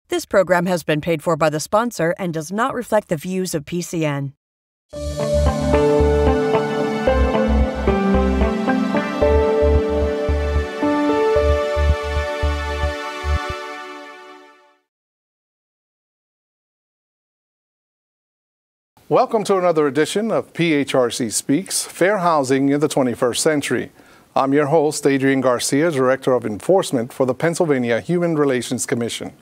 This program has been paid for by the sponsor and does not reflect the views of PCN. Welcome to another edition of PHRC Speaks, Fair Housing in the 21st Century. I'm your host, Adrian Garcia, Director of Enforcement for the Pennsylvania Human Relations Commission.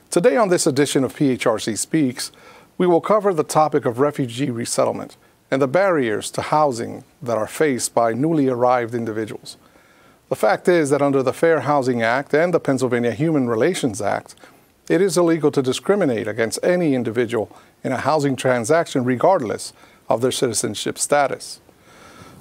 Today on this edition of PHRC Speaks, we will cover the topic of refugee resettlement and the barriers to housing that are faced by newly arrived individuals. The fact is that under the Fair Housing Act and the Pennsylvania Human Relations Act, it is illegal to discriminate against any individual in a housing transaction regardless of their citizenship status.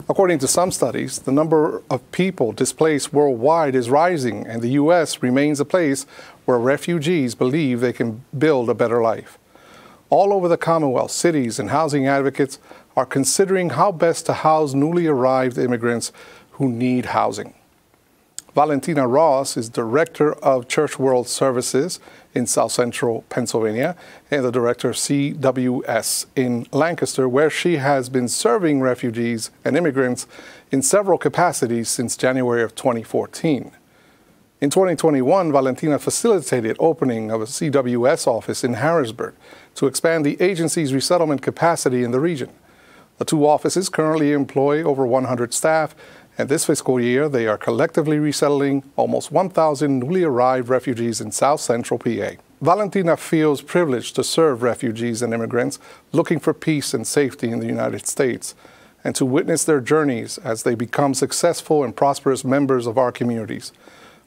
According to some studies, the number of people displaced worldwide is rising, and the U.S. remains a place where refugees believe they can build a better life. All over the Commonwealth, cities and housing advocates are considering how best to house newly arrived immigrants who need housing. Valentina Ross is Director of Church World Services in South Central Pennsylvania and the Director of CWS in Lancaster, where she has been serving refugees and immigrants in several capacities since January of 2014. In 2021, Valentina facilitated opening of a CWS office in Harrisburg to expand the agency's resettlement capacity in the region. The two offices currently employ over 100 staff, and this fiscal year, they are collectively resettling almost 1,000 newly arrived refugees in South Central PA. Valentina feels privileged to serve refugees and immigrants looking for peace and safety in the United States, and to witness their journeys as they become successful and prosperous members of our communities.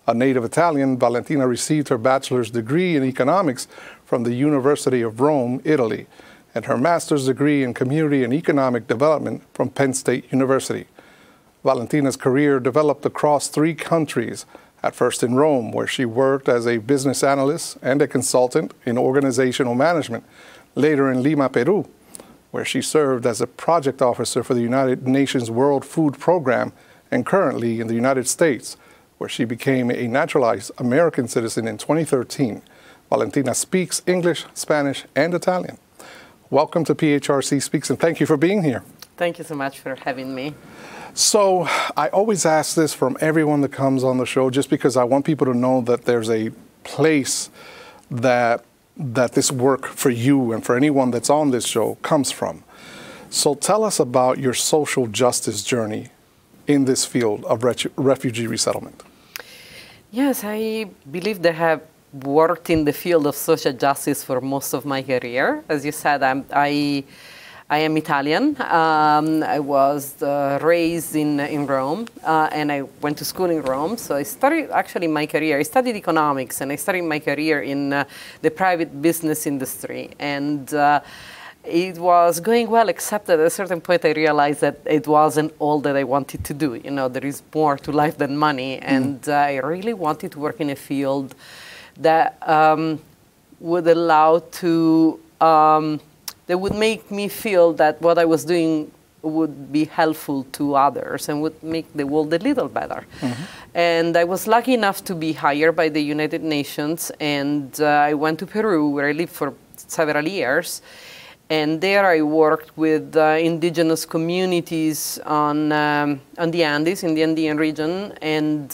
A native Italian, Valentina received her bachelor's degree in economics from the University of Rome, Italy, and her master's degree in community and economic development from Penn State University. Valentina's career developed across 3 countries, at first in Rome, where she worked as a business analyst and a consultant in organizational management, later in Lima, Peru, where she served as a project officer for the United Nations World Food Program, and currently in the United States, where she became a naturalized American citizen in 2013. Valentina speaks English, Spanish, and Italian. Welcome to PHRC Speaks, and thank you for being here. Thank you so much for having me. So I always ask this from everyone that comes on the show, just because I want people to know that there's a place that this work for you and for anyone that's on this show comes from. So tell us about your social justice journey in this field of refugee resettlement. Yes, I believe that I have worked in the field of social justice for most of my career. As you said, I am Italian. I was raised in Rome, and I went to school in Rome. So I started actually my career. I studied economics, and I started my career in the private business industry. And it was going well, except at a certain point I realized that it wasn't all that I wanted to do. You know, there is more to life than money, and I really wanted to work in a field that would allow to that would make me feel that what I was doing would be helpful to others and would make the world a little better. And I was lucky enough to be hired by the United Nations, and I went to Peru, where I lived for several years. And there I worked with indigenous communities on the Andes, in the Andean region, and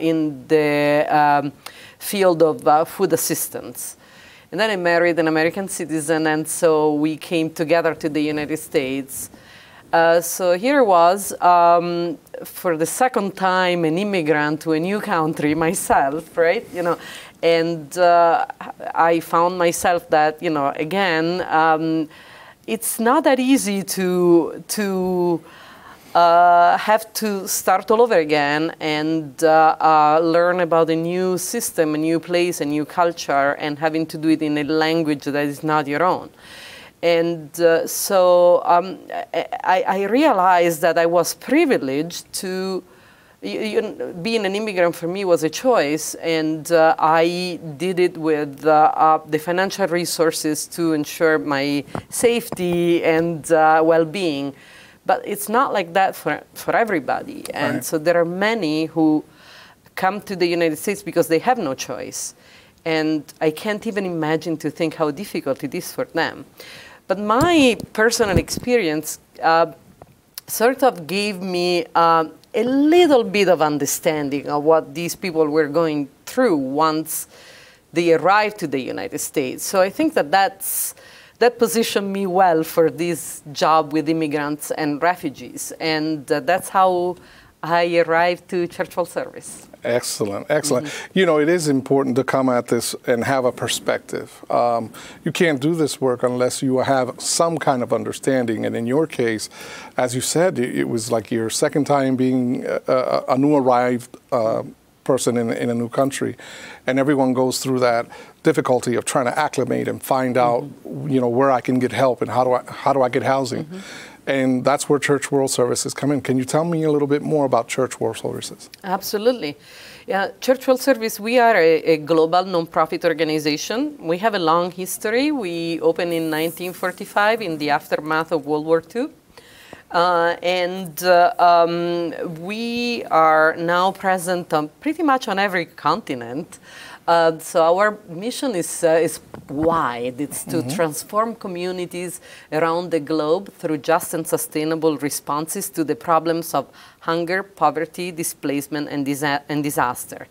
in the field of food assistance. And then I married an American citizen, and so we came together to the United States. So here I was, for the second time, an immigrant to a new country myself, right? You know, and I found myself that, you know, again, it's not that easy to have to start all over again and learn about a new system, a new place, a new culture, and having to do it in a language that is not your own. And so I realized that I was privileged to, being an immigrant for me was a choice, and I did it with the financial resources to ensure my safety and well-being. But it's not like that for everybody. And so there are many who come to the United States because they have no choice. And I can't even imagine to think how difficult it is for them. But my personal experience sort of gave me a little bit of understanding of what these people were going through once they arrived to the United States. So I think that positioned me well for this job with immigrants and refugees. And that's how I arrived to Church World Service. Excellent, excellent. You know, it is important to come at this and have a perspective. You can't do this work unless you have some kind of understanding. And in your case, as you said, it was like your second time being a new arrived person in a new country. And everyone goes through that difficulty of trying to acclimate and find out, you know, where I can get help and how do I get housing. And that's where Church World Services come in. Can you tell me a little bit more about Church World Services? Absolutely. Yeah, Church World Service, we are a global nonprofit organization. We have a long history. We opened in 1945 in the aftermath of World War II. We are now present pretty much on every continent. So our mission is wide. It's to transform communities around the globe through just and sustainable responses to the problems of hunger, poverty, displacement, and disaster.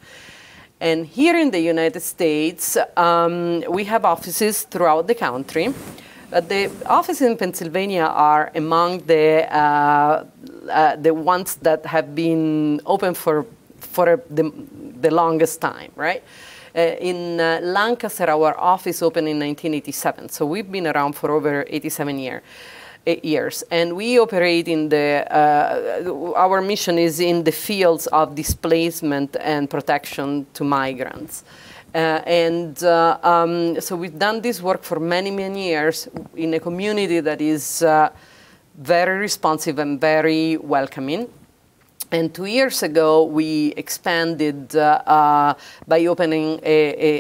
And here in the United States, we have offices throughout the country. The offices in Pennsylvania are among the ones that have been open for the longest time, right? In Lancaster, our office opened in 1987, so we've been around for over 87 years. And we operate in our mission is in the fields of displacement and protection to migrants. So we've done this work for many, many years in a community that is very responsive and very welcoming. And 2 years ago, we expanded by opening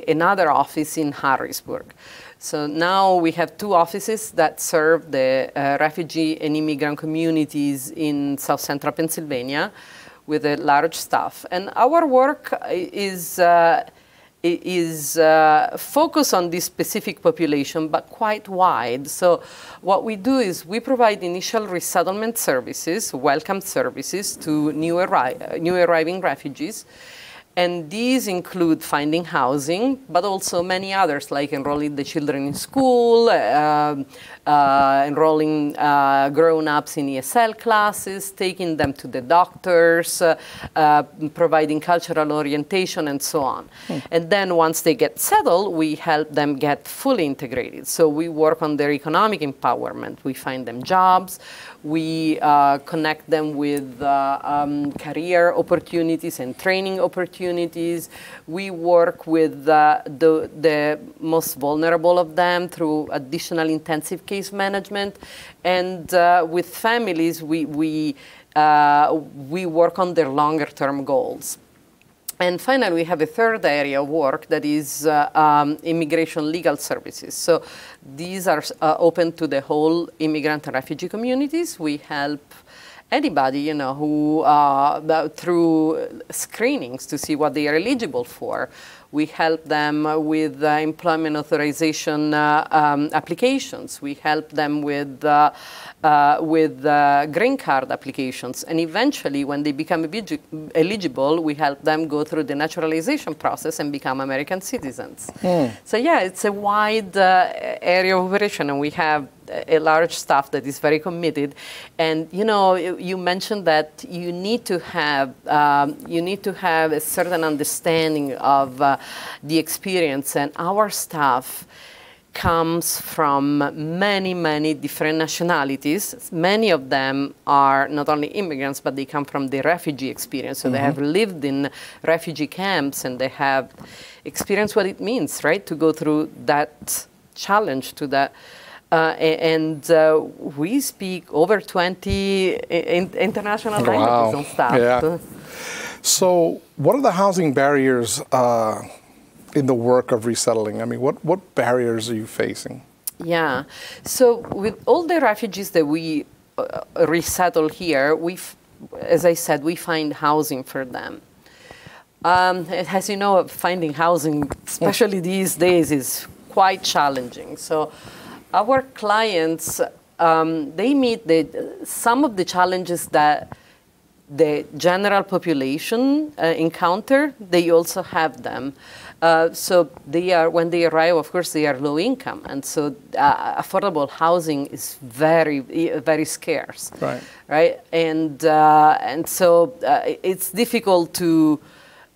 another office in Harrisburg. So now we have 2 offices that serve the refugee and immigrant communities in South Central Pennsylvania with a large staff. And our work is focused on this specific population, but quite wide. So what we do is we provide initial resettlement services, welcome services to new arriving refugees. And these include finding housing, but also many others, like enrolling the children in school, enrolling grown-ups in ESL classes, taking them to the doctors, providing cultural orientation, and so on. And then once they get settled, we help them get fully integrated. So we work on their economic empowerment. We find them jobs. We connect them with career opportunities and training opportunities. We work with the most vulnerable of them through additional intensive case management. And with families, we work on their longer-term goals. And finally, we have a third area of work that is immigration legal services. So these are open to the whole immigrant and refugee communities. We help anybody, you know, who through screenings to see what they are eligible for. We help them with employment authorization applications. We help them with green card applications. And eventually, when they become eligible, we help them go through the naturalization process and become American citizens. So yeah, it's a wide area of operation, and we have a large staff that is very committed. And you know, you mentioned that you need to have a certain understanding of the experience, and our staff comes from many, many different nationalities. Many of them are not only immigrants, but they come from the refugee experience. So they have lived in refugee camps, and they have experienced what it means, right, to go through that challenge, to that. We speak over 20 international languages on staff. Yeah. So what are the housing barriers in the work of resettling? I mean, what barriers are you facing? Yeah. So with all the refugees that we resettle here, as I said, we find housing for them. As you know, finding housing, especially these days, is quite challenging. So our clients, they meet some of the challenges that the general population encounter. They also have them. So when they arrive, of course, they are low income, and so affordable housing is very, very scarce. Right. And so it's difficult to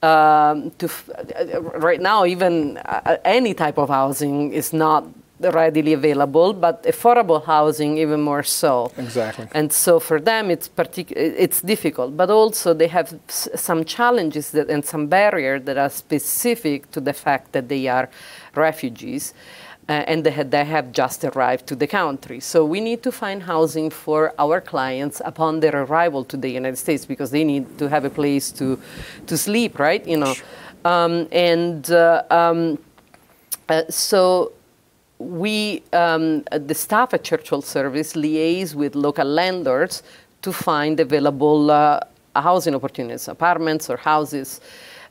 right now, even any type of housing is not readily available, but affordable housing even more so. Exactly. And so for them, it's difficult, but also they have some challenges and some barriers that are specific to the fact that they are refugees. And they have just arrived to the country. So we need to find housing for our clients upon their arrival to the United States, because they need to have a place to sleep, right? You know, so we, the staff at Churchill Service, liaise with local landlords to find available housing opportunities, apartments or houses.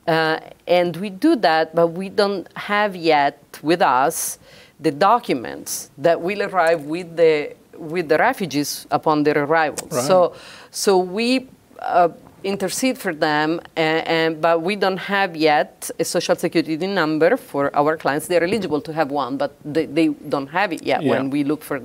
And we do that, but we don't have yet with us the documents that will arrive with the refugees upon their arrival. Right. So we intercede for them, but we don't have yet a social security number for our clients. They're eligible to have one, but they don't have it yet when we look for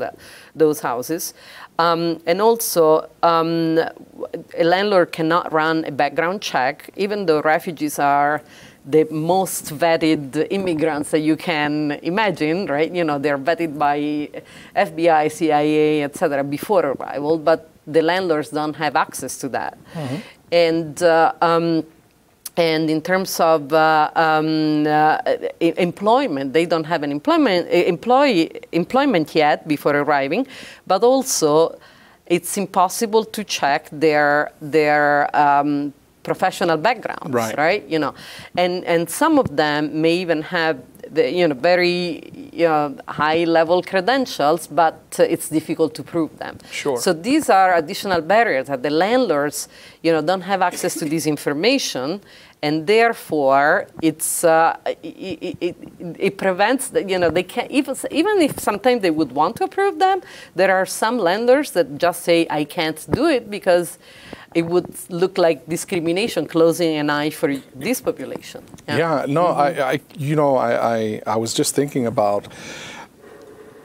those houses. And also, a landlord cannot run a background check, even though refugees are the most vetted immigrants that you can imagine, right? You know, they're vetted by FBI, CIA, etc. before arrival, but the landlords don't have access to that. And in terms of employment, they don't have an employment yet before arriving, but also it's impossible to check their professional backgrounds, right? You know, and some of them may even have very high-level credentials, but it's difficult to prove them. Sure. So these are additional barriers that the landlords, don't have access to this information, and therefore it's it prevents they can't even if sometimes they would want to approve them. There are some landlords that just say I can't do it because it would look like discrimination, closing an eye for this population. I was just thinking about,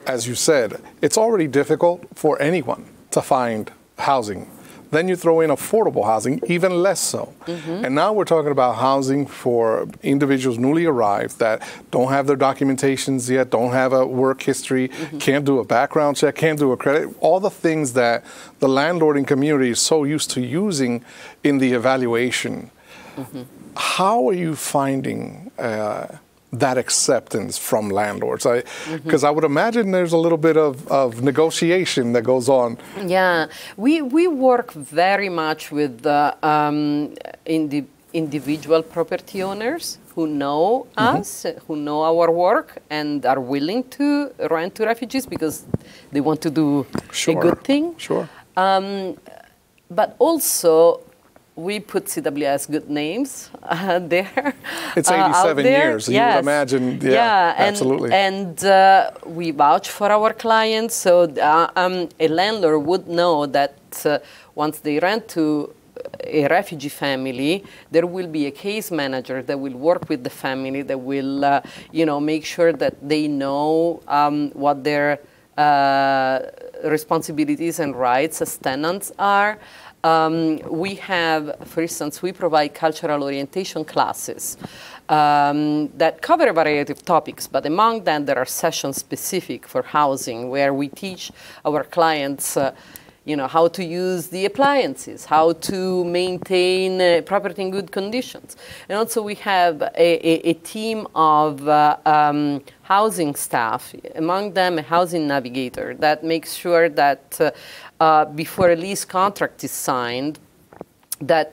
as you said, it's already difficult for anyone to find housing. Then you throw in affordable housing, even less so. And now we're talking about housing for individuals newly arrived that don't have their documentations yet, don't have a work history, can't do a background check, can't do a credit, all the things that the landlording community is so used to using in the evaluation. How are you finding that acceptance from landlords? Because I would imagine there's a little bit of negotiation that goes on. Yeah, we work very much with individual property owners who know us, who know our work, and are willing to rent to refugees because they want to do a good thing. But also, we put CWS good names there. It's 87 years, so you would imagine, absolutely. And we vouch for our clients, so a landlord would know that once they rent to a refugee family, there will be a case manager that will work with the family, that will, make sure that they know what their responsibilities and rights as tenants are. We have, for instance, we provide cultural orientation classes that cover a variety of topics, but among them there are sessions specific for housing where we teach our clients how to use the appliances, how to maintain property in good conditions. And also we have a team of housing staff, among them a housing navigator that makes sure that before a lease contract is signed, that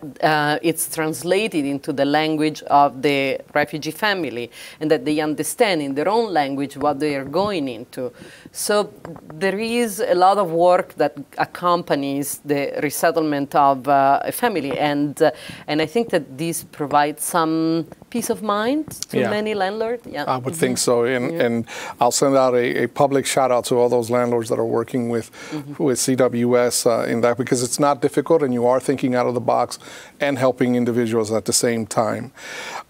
it's translated into the language of the refugee family, and that they understand in their own language what they are going into. So there is a lot of work that accompanies the resettlement of a family, and I think that this provides some peace of mind to many landlords. Yeah. I would think so, and I'll send out a public shout out to all those landlords that are working with CWS in that, because it's not difficult, and you are thinking out of the box and helping individuals at the same time.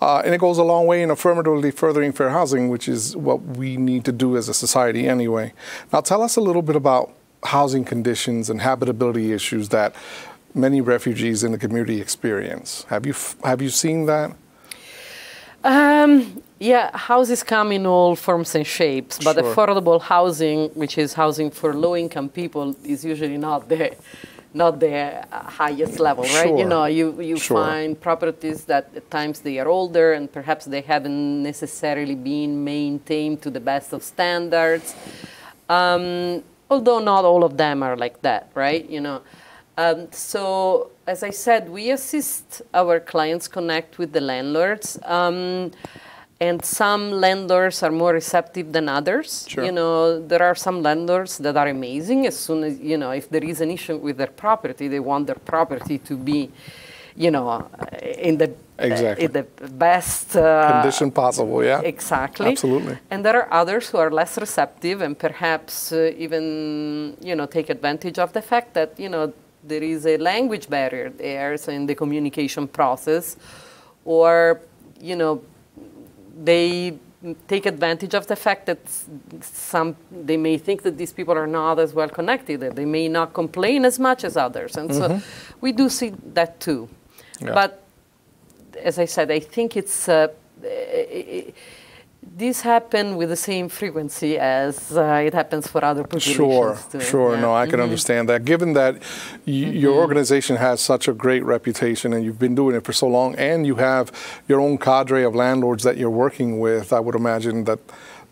And it goes a long way in affirmatively furthering fair housing, which is what we need to do as a society anyway. Now, tell us a little bit about housing conditions and habitability issues that many refugees in the community experience. Have you seen that? Yeah, houses come in all forms and shapes, but affordable housing, which is housing for low-income people, is usually not the highest level, right? You know, you find properties that at times they are older and perhaps they haven't necessarily been maintained to the best of standards, although not all of them are like that, right? You know, so as I said, we assist our clients connect with the landlords. And some landlords are more receptive than others. You know, there are some landlords that are amazing. As soon as, you know, if there is an issue with their property, they want their property to be, you know, in the best condition possible. Yeah, exactly. Absolutely. And there are others who are less receptive and perhaps even, you know, take advantage of the fact that, you know, there is a language barrier there, so in the communication process, or, you know, they take advantage of the fact that they may think that these people are not as well connected, that they may not complain as much as others. And so we do see that too. Yeah. But as I said, I think it's, this happens with the same frequency as it happens for other populations too. Sure. Yeah. No, I can understand that. Given that your organization has such a great reputation and you've been doing it for so long, and you have your own cadre of landlords that you're working with, I would imagine that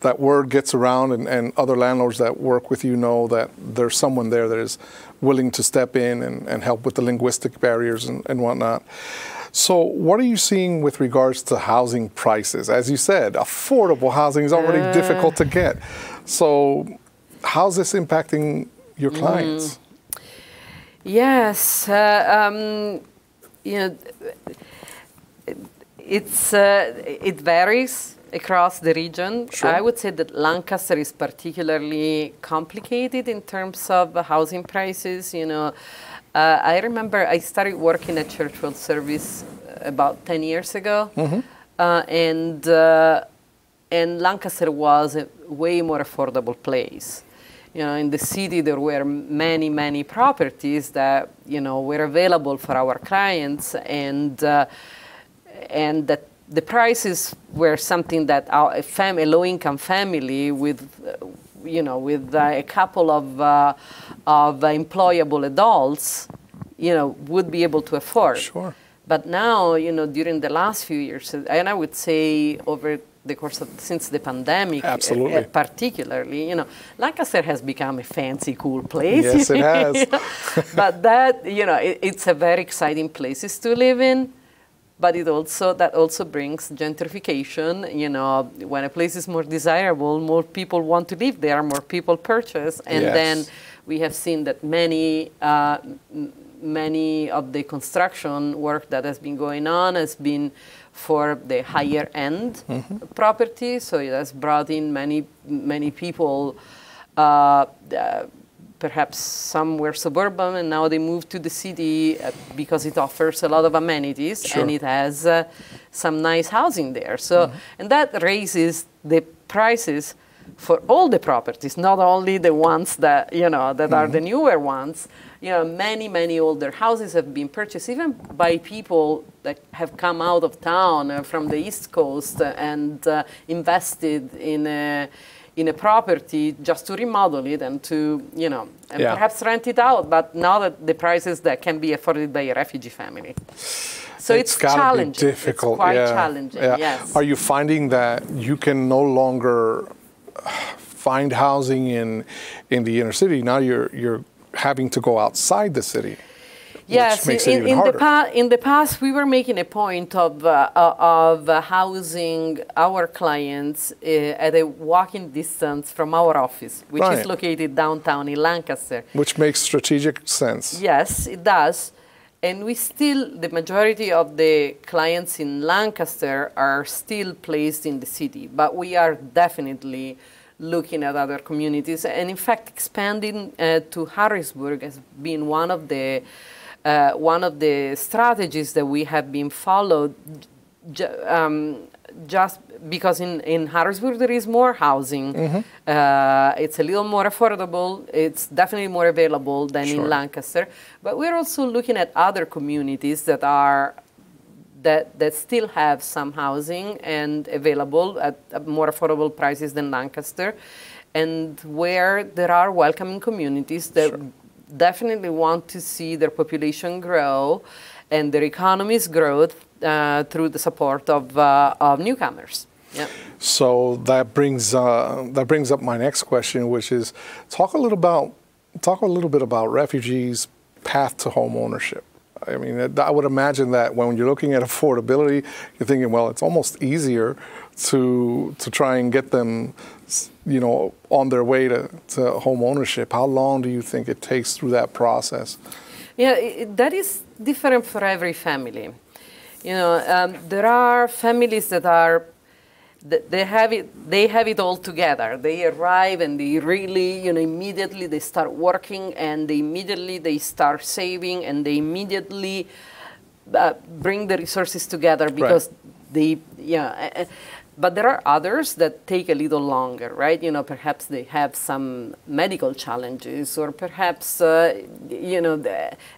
that word gets around, and other landlords that work with you know that there's someone there that is willing to step in and help with the linguistic barriers and whatnot. So what are you seeing with regards to housing prices? As you said, affordable housing is already difficult to get. So how's this impacting your clients? Yes, you know, it varies across the region. I would say that Lancaster is particularly complicated in terms of housing prices. You know, I remember I started working at Church World Service about 10 years ago, and Lancaster was a way more affordable place. You know, in the city there were many properties that, you know, were available for our clients, and that the prices were something that a low-income family with, you know, with a couple of employable adults, you know, would be able to afford. But now, you know, during the last few years, and I would say over the course of, since the pandemic, particularly, you know, Lancaster has become a fancy, cool place. Yes, it has. But that, you know, it's a very exciting place to live in. But that also brings gentrification. You know, when a place is more desirable, more people want to live there, more people purchase, and then we have seen that many of the construction work that has been going on has been for the higher end property. So it has brought in many people. Perhaps some were suburban and now they moved to the city because it offers a lot of amenities and it has some nice housing there. So, and that raises the prices for all the properties, not only the ones that, you know, that are the newer ones. You know, many older houses have been purchased even by people that have come out of town from the East Coast and invested in a property just to remodel it and to, you know, and perhaps rent it out, but now that the prices that can be afforded by a refugee family. So it's challenging. Be difficult. It's quite challenging, yes. Are you finding that you can no longer find housing in the inner city? Now you're having to go outside the city. Yes, which makes it even harder. in the past, we were making a point of housing our clients at a walking distance from our office, which is located downtown in Lancaster. Which makes strategic sense. Yes, it does. And the majority of the clients in Lancaster are still placed in the city, but we are definitely looking at other communities. And in fact, expanding to Harrisburg has been one of the strategies that we have been followed just because in Harrisburg there is more housing. It's a little more affordable. It's definitely more available than in Lancaster. But we're also looking at other communities that still have some housing and available at more affordable prices than Lancaster, and where there are welcoming communities that definitely want to see their population grow and their economies grow through the support of newcomers. Yeah. So that brings up my next question, which is talk a little bit about refugees' path to home ownership. I mean, I would imagine that when you're looking at affordability, you're thinking, well, it's almost easier to try and get them, you know, on their way to home ownership. How long do you think it takes through that process? Yeah, that is different for every family. You know, there are families that they have it all together. They arrive and they really, you know, immediately they start working, and they start saving, and they immediately bring the resources together because but there are others that take a little longer, right? You know, perhaps they have some medical challenges, or perhaps, you know,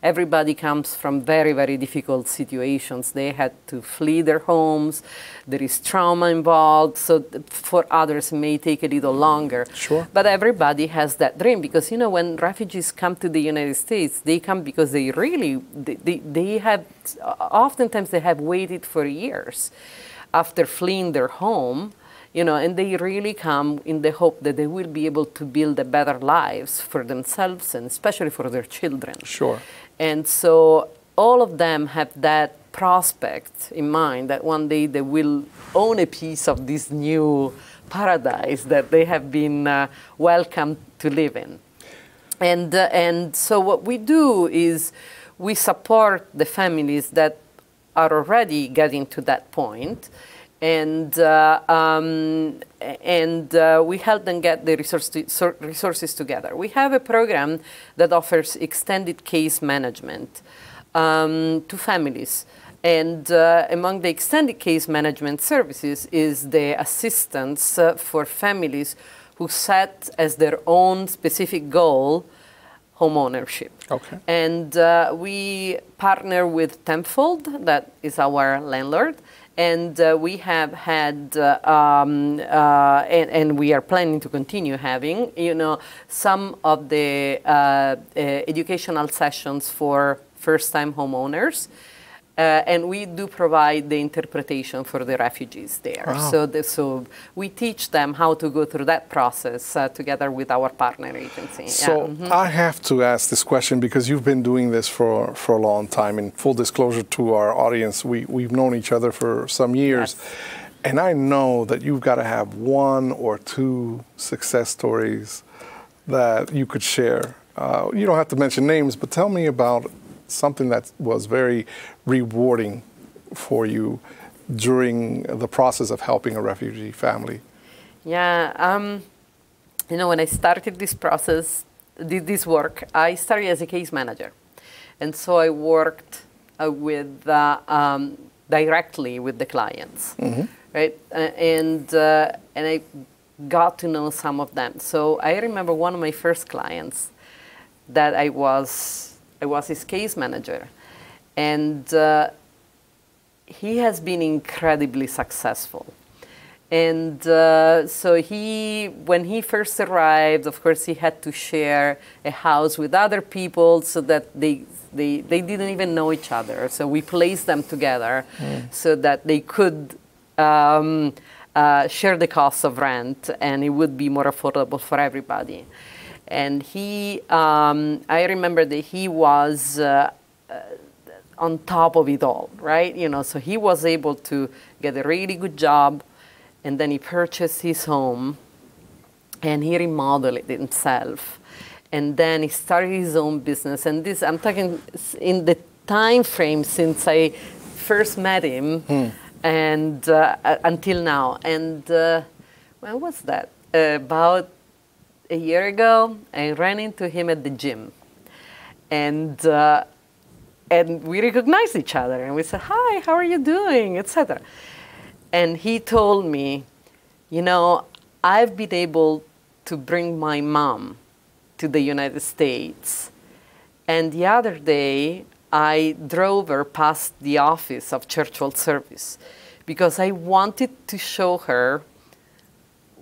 everybody comes from very, very difficult situations. They had to flee their homes. There is trauma involved. So for others, it may take a little longer. Sure. But everybody has that dream, because, you know, when refugees come to the United States, they come because they really, oftentimes they have waited for years after fleeing their home, you know, and they really come in the hope that they will be able to build a better lives for themselves and especially for their children. Sure. And so all of them have that prospect in mind that one day they will own a piece of this new paradise that they have been welcomed to live in. And so what we do is we support the families that are already getting to that point, and we help them get the resources together. We have a program that offers extended case management to families, and among the extended case management services is the assistance for families who set as their own specific goal home ownership. Okay. And we partner with Tenfold, that is our landlord, and we have had, and we are planning to continue having, you know, some of the educational sessions for first-time homeowners. And we do provide the interpretation for the refugees there. Wow. So we teach them how to go through that process together with our partner agency. So I have to ask this question because you've been doing this for a long time. In full disclosure to our audience, we've known each other for some years. Yes. And I know that you've got to have one or two success stories that you could share. You don't have to mention names, but tell me about something that was very rewarding for you during the process of helping a refugee family. Yeah, you know, when I started this process, this work, I started as a case manager. And so I worked with directly with the clients, right? And I got to know some of them. So I remember one of my first clients that I was his case manager, and he has been incredibly successful. And so when he first arrived, of course, he had to share a house with other people so that they didn't even know each other. So we placed them together so that they could share the cost of rent, and it would be more affordable for everybody. And I remember that he was on top of it all, right? So he was able to get a really good job, and then he purchased his home, and he remodeled it himself. And then he started his own business. And this, I'm talking in the time frame since I first met him and until now. And when was that? About a year ago, I ran into him at the gym. And we recognized each other. And we said, hi, how are you doing, etc. And he told me, I've been able to bring my mom to the United States. And the other day, I drove her past the office of Church World Service because I wanted to show her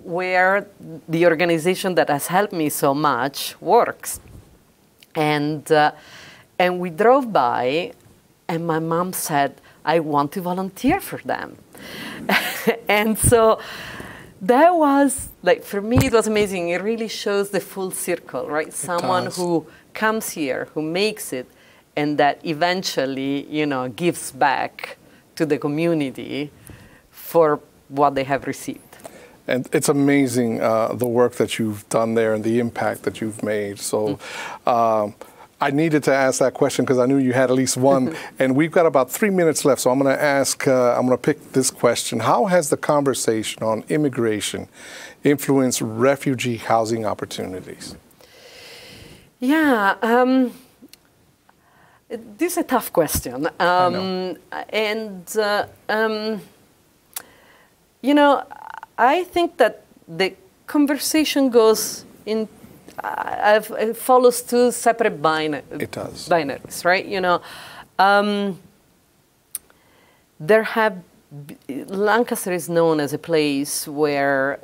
where the organization that has helped me so much works. And we drove by, and my mom said, I want to volunteer for them. And so that was, like, for me, it was amazing. It really shows the full circle, right? Someone who comes here, who makes it, and that eventually, gives back to the community for what they have received. And it's amazing the work that you've done there and the impact that you've made. So I needed to ask that question because I knew you had at least one. And we've got about 3 minutes left. So I'm going to ask, I'm going to pick this question. How has the conversation on immigration influenced refugee housing opportunities? Yeah, this is a tough question. I think that the conversation goes in, it follows two separate binaries, right? Lancaster is known as a place where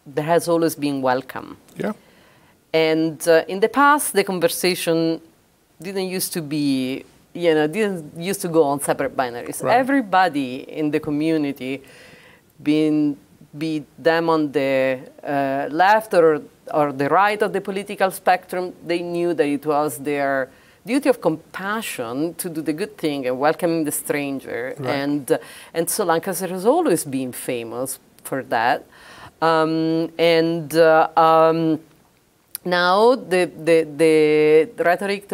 there has always been welcome. Yeah. And in the past, the conversation didn't used to be, didn't used to go on separate binaries. Right. Everybody in the community, be them on the left or the right of the political spectrum, they knew that it was their duty of compassion to do the good thing and welcoming the stranger. Right. And so Lancaster has always been famous for that. Now the rhetoric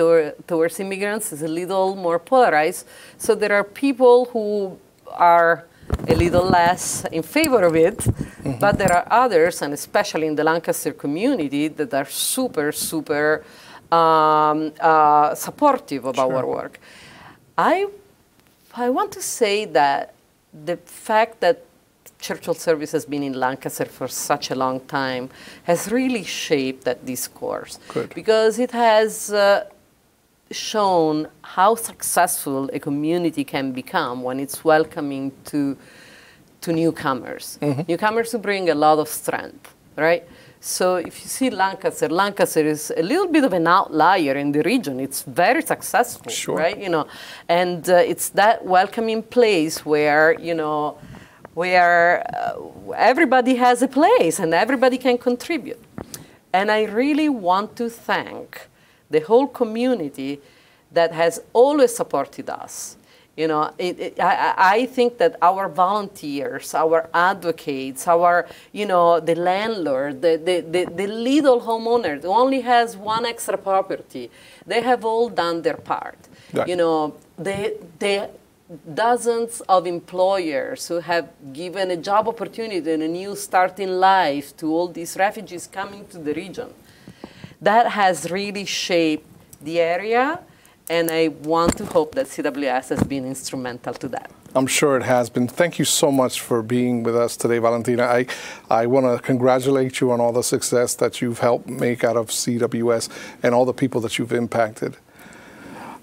towards immigrants is a little more polarized. So there are people who are a little less in favor of it, but there are others, and especially in the Lancaster community, that are super, super supportive of our work. I want to say that the fact that Church World Service has been in Lancaster for such a long time has really shaped that discourse. Good. Because it has shown how successful a community can become when it's welcoming to newcomers. Newcomers who bring a lot of strength, right? So if you see Lancaster, Lancaster is a little bit of an outlier in the region. It's very successful, right? And it's that welcoming place where, where everybody has a place and everybody can contribute. And I really want to thank the whole community that has always supported us. I think that our volunteers, our advocates, our, the landlord, the little homeowner who only has one extra property, they have all done their part. Right. The dozens of employers who have given a job opportunity and a new start in life to all these refugees coming to the region. That has really shaped the area. And I want to hope that CWS has been instrumental to that. I'm sure it has been. Thank you so much for being with us today, Valentina. I want to congratulate you on all the success that you've helped make out of CWS and all the people that you've impacted.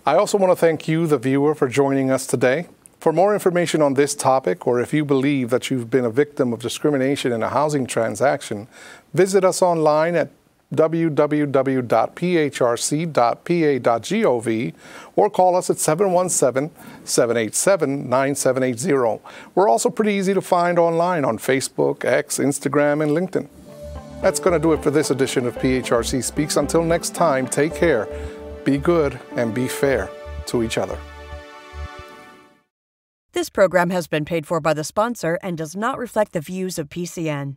I also want to thank you, the viewer, for joining us today. For more information on this topic, or if you believe that you've been a victim of discrimination in a housing transaction, visit us online at www.phrc.pa.gov or call us at 717-787-9780. We're also pretty easy to find online on Facebook, X, Instagram, and LinkedIn. That's going to do it for this edition of PHRC Speaks. Until next time, take care, be good, and be fair. to each other. This program has been paid for by the sponsor and does not reflect the views of PCN.